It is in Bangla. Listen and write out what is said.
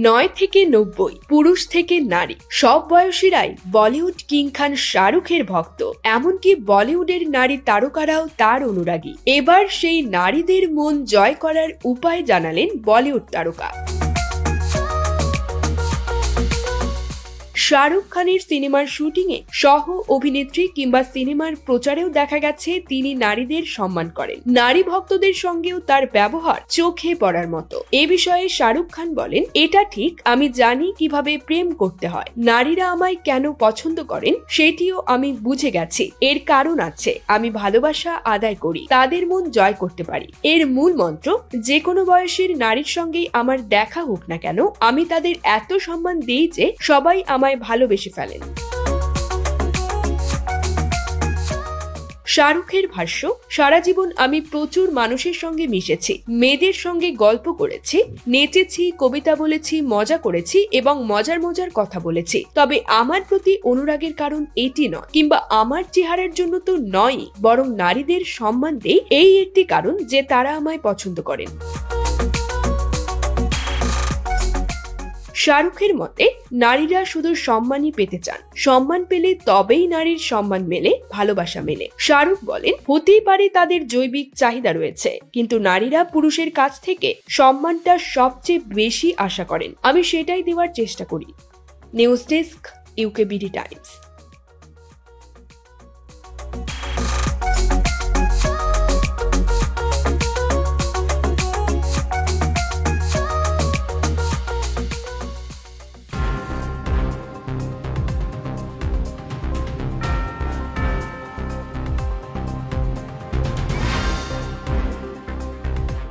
9 থেকে 90, পুরুষ থেকে নারী, সব বয়সীরাই বলিউড কিং খান শাহরুখের ভক্ত। এমনকি বলিউডের নারী তারকারাও তার অনুরাগী। এবার সেই নারীদের মন জয় করার উপায় জানালেন বলিউড তারকা। শাহরুখ খানের সিনেমার শুটিংয়ে সহ অভিনেত্রী কিংবা সিনেমার প্রচারেও দেখা গেছে তিনি নারীদের সম্মান করেন। নারী ভক্তদের সঙ্গেও তার ব্যবহার চোখে পড়ার মতো। এ বিষয়ে শাহরুখ খান বলেন, এটা ঠিক, আমি জানি কিভাবে প্রেম করতে হয়। নারীরা আমায় কেন পছন্দ করেন সেটিও আমি বুঝে গেছি। এর কারণ আছে, আমি ভালোবাসা আদায় করি, তাদের মন জয় করতে পারি। এর মূল মন্ত্র, যে কোনো বয়সের নারীর সঙ্গেই আমার দেখা হোক না কেন, আমি তাদের এত সম্মান দিই যে সবাই আমায় ভালোবেসে ফেলেন। শাহরুখের ভাষ্য, সারা জীবন আমি প্রচুর মানুষের সঙ্গে মিশেছি, মেয়েদের সঙ্গে গল্প করেছি, নেচেছি, কবিতা বলেছি, মজা করেছি এবং মজার কথা বলেছি। তবে আমার প্রতি অনুরাগের কারণ এটি নয়, কিংবা আমার চেহারার জন্য তো নয়, বরং নারীদের সম্মান দেই এই একটি কারণ যে তারা আমায় পছন্দ করেন। শাহরুখের মতে, নারীরা শুধু সম্মানই পেতে চান। সম্মান পেলে তবেই নারীর সম্মান মেলে, ভালোবাসা মেলে। শাহরুখ বলেন, হতেই পারে তাদের জৈবিক চাহিদা রয়েছে, কিন্তু নারীরা পুরুষের কাছ থেকে সম্মানটা সবচেয়ে বেশি আশা করেন। আমি সেটাই দেওয়ার চেষ্টা করি। News desk, UKBD Times.